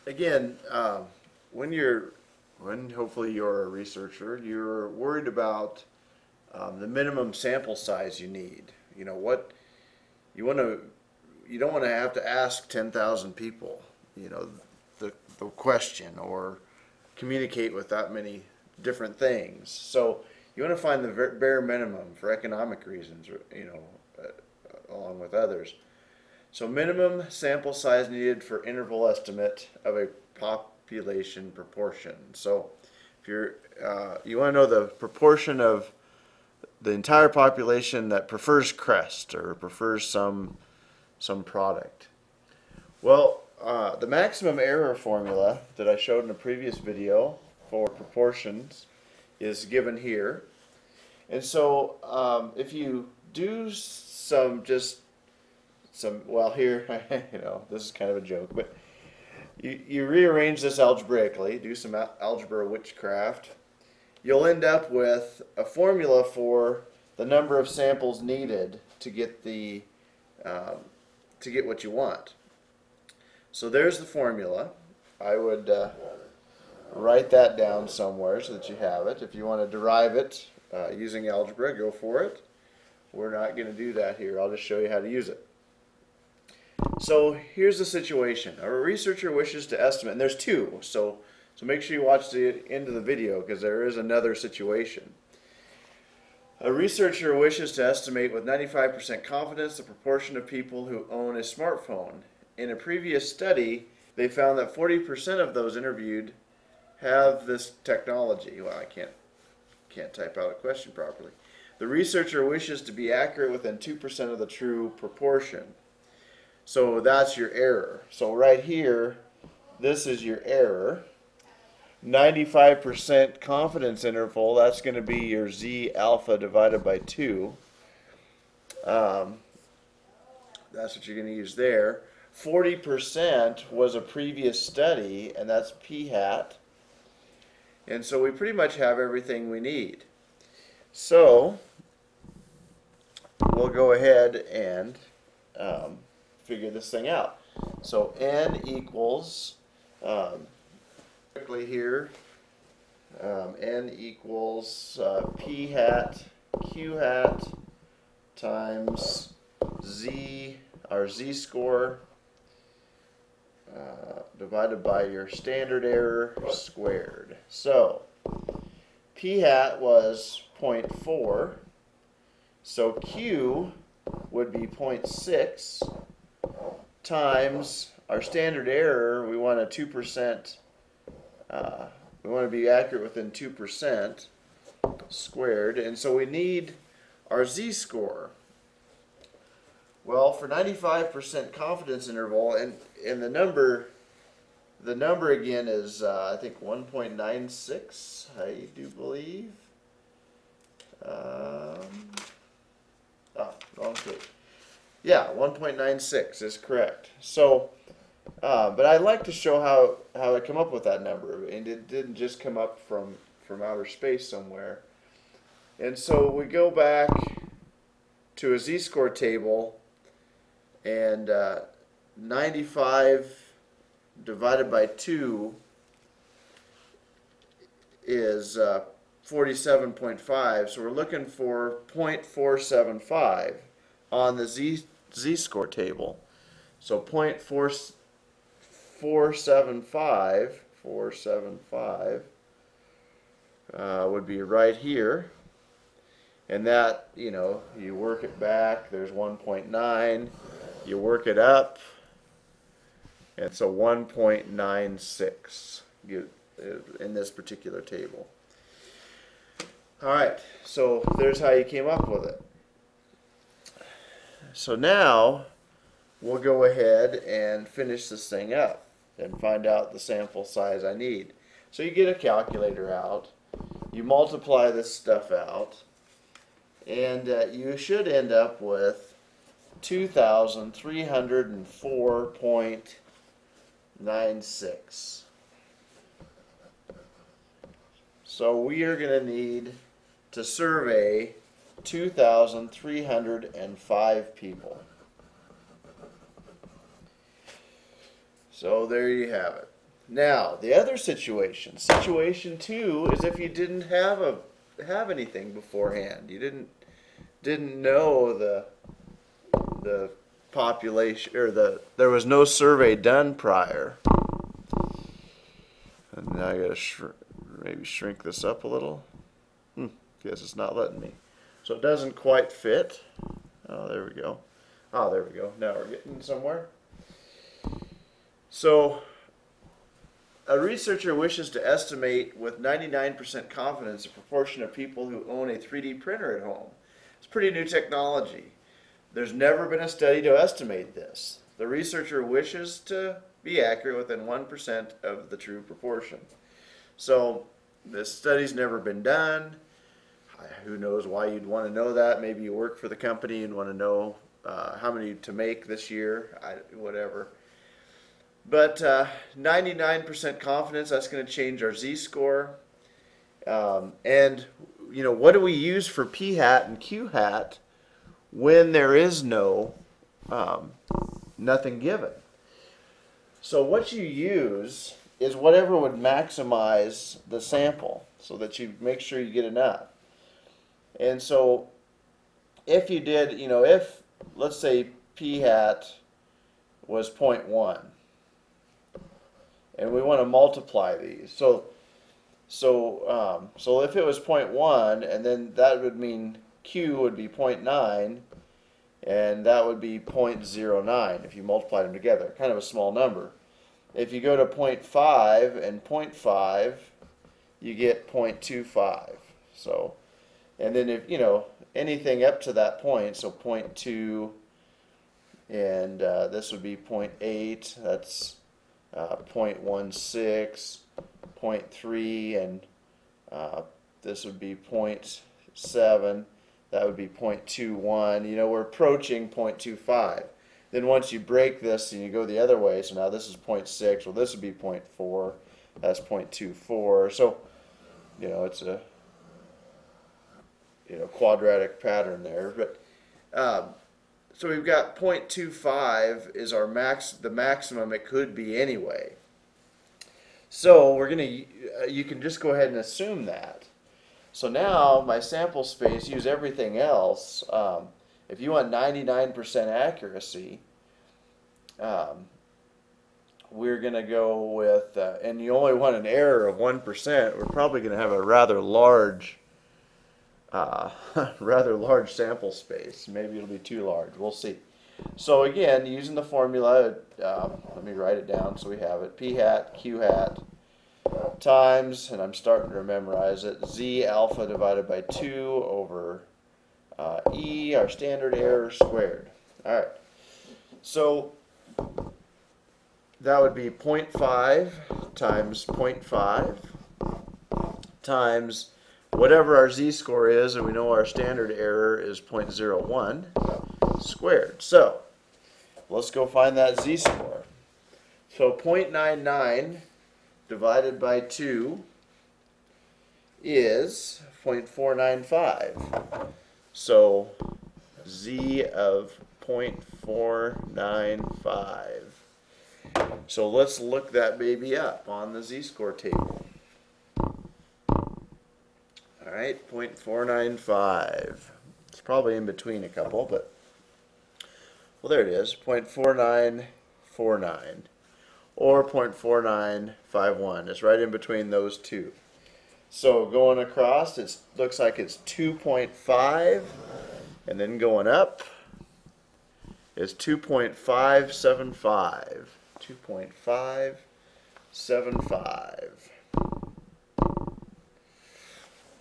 again, when hopefully you're a researcher, you're worried about the minimum sample size you need. You know what you want to. You don't want to have to ask 10,000 people. You know the question or communicate with that many different things. So you want to find the bare minimum for economic reasons. Along with others. So minimum sample size needed for interval estimate of a population proportion. So if you want to know the proportion of the entire population that prefers Crest or prefers some product. Well, the maximum error formula that I showed in a previous video for proportions is given here. And so if you do well, here, this is kind of a joke, but you rearrange this algebraically, do some algebra witchcraft, you'll end up with a formula for the number of samples needed to get what you want. So there's the formula. I would write that down somewhere so that you have it. If you want to derive it using algebra, go for it. We're not going to do that here. I'll just show you how to use it. So here's the situation. A researcher wishes to estimate, and there's two, so make sure you watch the end of the video because there is another situation. A researcher wishes to estimate with 95% confidence the proportion of people who own a smartphone. In a previous study, they found that 40% of those interviewed have this technology. Well, I can't type out a question properly. The researcher wishes to be accurate within 2% of the true proportion. So that's your error. So right here, this is your error. 95% confidence interval, that's going to be your Z alpha divided by 2. That's what you're going to use there. 40% was a previous study, and that's p hat. And so we pretty much have everything we need. So we'll go ahead and figure this thing out. So n equals, quickly here, n equals p hat q hat times z, our z-score, divided by your standard error squared. So p hat was 0.4, so q would be 0.6 times our standard error. We want a 2%, we want to be accurate within 2% squared, and so we need our z-score. Well, for 95% confidence interval, and the number again is I think 1.96, I do believe. Wrong page. Yeah, 1.96 is correct. So, but I'd like to show how I come up with that number, and it didn't just come up from outer space somewhere. And so we go back to a z-score table, and 95 divided by 2 is 47.5, so we're looking for 0.475 on the z-score table. So 0.475 would be right here, and that, you work it back, there's 1.9, you work it up, and so 1.96 in this particular table. Alright, so there's how you came up with it. So now we'll go ahead and finish this thing up and find out the sample size I need. So you get a calculator out, you multiply this stuff out, and you should end up with 2,304.96. So we are going to need to survey 2,305 people. So there you have it. Now, the other situation 2 is if you didn't have anything beforehand. You didn't know the population, or there was no survey done prior. And now I gotta maybe shrink this up a little. Guess it's not letting me. So it doesn't quite fit. Oh, there we go. Oh, there we go. Now we're getting somewhere. So a researcher wishes to estimate with 99% confidence the proportion of people who own a 3D printer at home. It's pretty new technology. There's never been a study to estimate this. The researcher wishes to be accurate within 1% of the true proportion. So this study's never been done. Who knows why you'd want to know that? Maybe you work for the company and want to know how many to make this year, whatever. But 99% confidence, that's going to change our z-score. And, what do we use for p-hat and q-hat when there is nothing given? So what you use is whatever would maximize the sample so that you make sure you get enough. And so if you did, if, let's say, p-hat was 0.1, and we want to multiply these. So if it was 0.1, and then that would mean Q would be 0.9, and that would be 0.09 if you multiplied them together. Kind of a small number. If you go to 0.5 and 0.5, you get 0.25. So, and then if anything up to that point, so 0.2, and this would be 0.8. That's 0.16, 0.3, and this would be 0.7. That would be 0.21. We're approaching 0.25. Then once you break this and you go the other way, so now this is 0.6. Well, this would be 0.4. That's 0.24. So, it's a quadratic pattern there. But so we've got 0.25 is our the maximum it could be anyway. So you can just go ahead and assume that. So now my sample space, use everything else. If you want 99% accuracy, we're going to go with, and you only want an error of 1%, we're probably going to have a rather large sample space. Maybe it'll be too large. We'll see. So again, using the formula, let me write it down so we have it. P-hat, Q-hat times, and I'm starting to memorize it, Z alpha divided by 2 over E, our standard error squared. All right. So that would be 0.5 times 0.5 times whatever our z-score is, and we know our standard error is 0.01 squared. So let's go find that z-score. So 0.99 divided by 2 is 0.495. So z of 0.495. So let's look that baby up on the z-score table. All right, 0.495. It's probably in between a couple, but well, there it is, 0.4949 or 0.4951. It's right in between those two. So going across, it looks like it's 2.5, and then going up is 2.575. 2.575.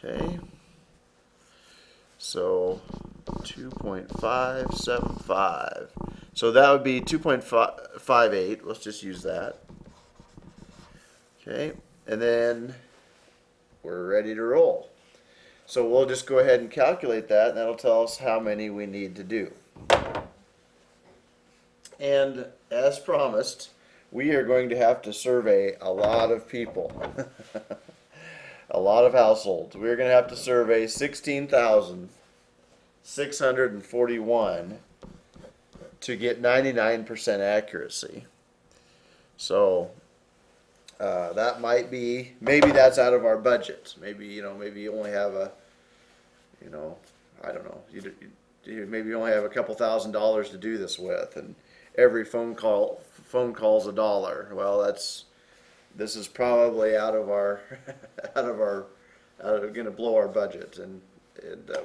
Okay, so 2.575. So that would be 2.58. Let's just use that. Okay, and then we're ready to roll. So we'll just go ahead and calculate that, and that'll tell us how many we need to do. And as promised, we are going to have to survey a lot of people. A lot of households. We're going to have to survey 16,641 to get 99% accuracy. So That might be, maybe that's out of our budget. Maybe, maybe you only have you know, I don't know. Maybe you only have a couple $1,000s to do this with, and every phone call's $1. Well, this is probably out of our, going to blow our budget, and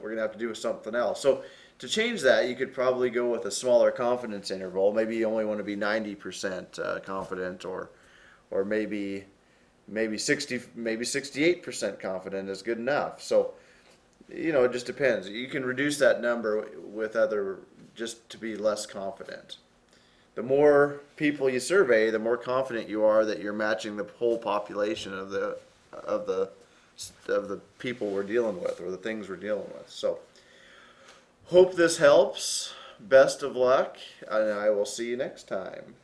we're going to have to do something else. So to change that, you could probably go with a smaller confidence interval. Maybe you only want to be 90% confident, or maybe 68% confident is good enough. So it just depends. You can reduce that number with just to be less confident. The more people you survey, the more confident you are that you're matching the whole population of the people we're dealing with, or the things we're dealing with. So hope this helps. Best of luck, and I will see you next time.